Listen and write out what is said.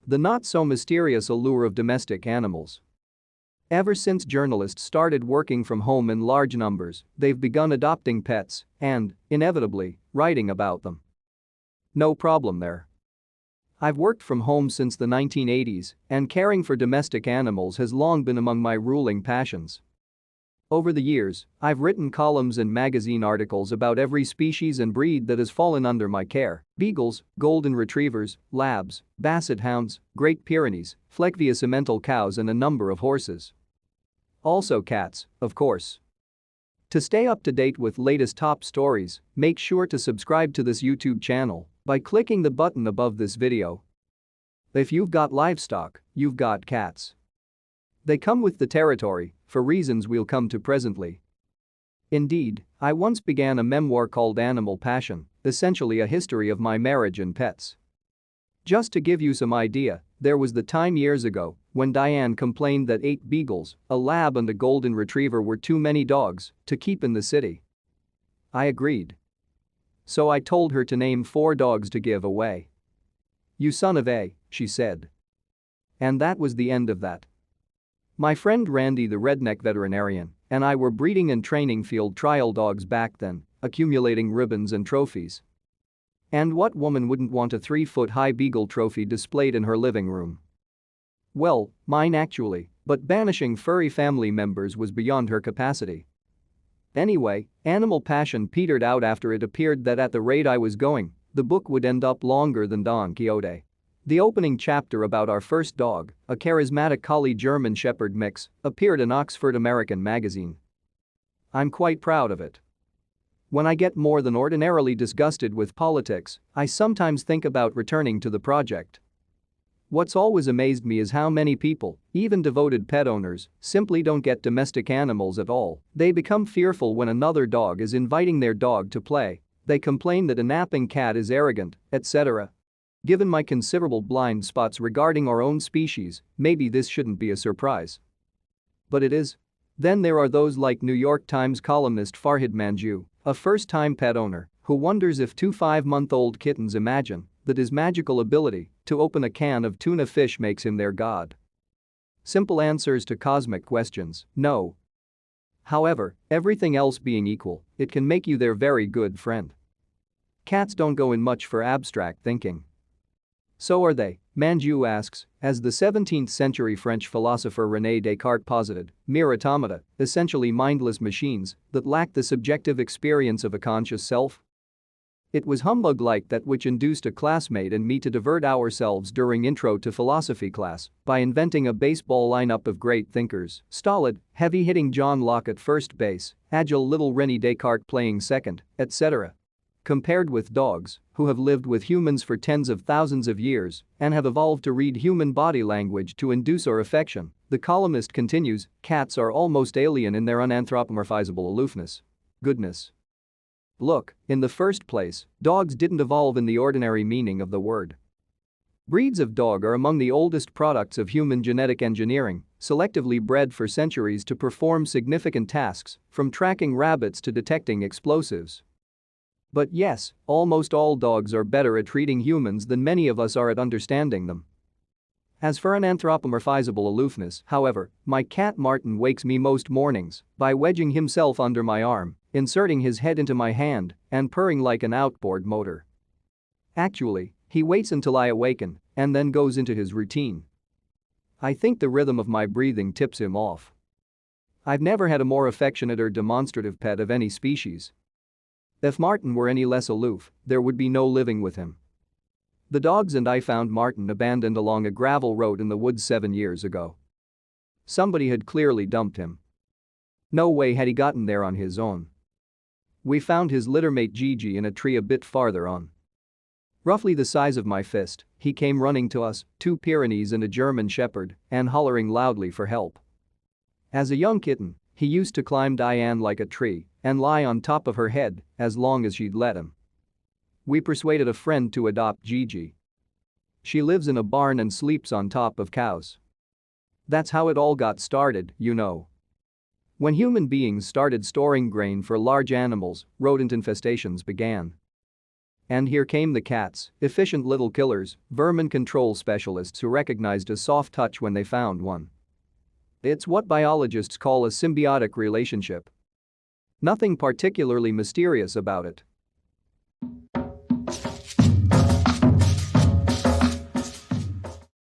The not-so-mysterious allure of domestic animals. Ever since journalists started working from home in large numbers, they've begun adopting pets and, inevitably, writing about them. No problem there. I've worked from home since the 1980s, and caring for domestic animals has long been among my ruling passions. Over the years, I've written columns and magazine articles about every species and breed that has fallen under my care: beagles, golden retrievers, labs, basset hounds, Great Pyrenees, Fleckvieh Simmental cows and a number of horses. Also cats, of course. To stay up to date with latest top stories, make sure to subscribe to this YouTube channel by clicking the button above this video. If you've got livestock, you've got cats. They come with the territory, for reasons we'll come to presently. Indeed, I once began a memoir called Animal Passion, essentially a history of my marriage and pets. Just to give you some idea, there was the time years ago when Diane complained that 8 beagles, a lab and a golden retriever were too many dogs to keep in the city. I agreed. So I told her to name 4 dogs to give away. "You son of a," she said. And that was the end of that. My friend Randy, the redneck veterinarian, and I were breeding and training field trial dogs back then, accumulating ribbons and trophies. And what woman wouldn't want a 3-foot-high beagle trophy displayed in her living room? Well, mine actually, but banishing furry family members was beyond her capacity. Anyway, Animal Passion petered out after it appeared that at the rate I was going, the book would end up longer than Don Quixote. The opening chapter about our first dog, a charismatic collie German Shepherd mix, appeared in Oxford American magazine. I'm quite proud of it. When I get more than ordinarily disgusted with politics, I sometimes think about returning to the project. What's always amazed me is how many people, even devoted pet owners, simply don't get domestic animals at all. They become fearful when another dog is inviting their dog to play. They complain that a napping cat is arrogant, etc. Given my considerable blind spots regarding our own species, maybe this shouldn't be a surprise. But it is. Then there are those like New York Times columnist Farhad Manjoo, a first-time pet owner, who wonders if 2 5-month-old kittens imagine that his magical ability to open a can of tuna fish makes him their god. Simple answers to cosmic questions: no. However, everything else being equal, it can make you their very good friend. Cats don't go in much for abstract thinking. So are they, Manjoo asks, as the 17th-century French philosopher René Descartes posited, mere automata, essentially mindless machines that lack the subjective experience of a conscious self? It was humbug like that which induced a classmate and me to divert ourselves during intro to philosophy class by inventing a baseball lineup of great thinkers: stolid, heavy-hitting John Locke at first base, agile little René Descartes playing second, etc. Compared with dogs, who have lived with humans for tens of thousands of years and have evolved to read human body language to induce our affection, the columnist continues, cats are almost alien in their unanthropomorphizable aloofness. Goodness. Look, in the first place, dogs didn't evolve in the ordinary meaning of the word. Breeds of dog are among the oldest products of human genetic engineering, selectively bred for centuries to perform significant tasks, from tracking rabbits to detecting explosives. But yes, almost all dogs are better at treating humans than many of us are at understanding them. As for an anthropomorphizable aloofness, however, my cat Martin wakes me most mornings by wedging himself under my arm, inserting his head into my hand, and purring like an outboard motor. Actually, he waits until I awaken and then goes into his routine. I think the rhythm of my breathing tips him off. I've never had a more affectionate or demonstrative pet of any species. If Martin were any less aloof, there would be no living with him. The dogs and I found Martin abandoned along a gravel road in the woods 7 years ago. Somebody had clearly dumped him. No way had he gotten there on his own. We found his littermate Gigi in a tree a bit farther on. Roughly the size of my fist, he came running to us, 2 Pyrenees and a German Shepherd, and hollering loudly for help. As a young kitten, he used to climb Diane like a tree and lie on top of her head as long as she'd let him. We persuaded a friend to adopt Gigi. She lives in a barn and sleeps on top of cows. That's how it all got started, you know. When human beings started storing grain for large animals, rodent infestations began. And here came the cats, efficient little killers, vermin control specialists who recognized a soft touch when they found one. It's what biologists call a symbiotic relationship. Nothing particularly mysterious about it.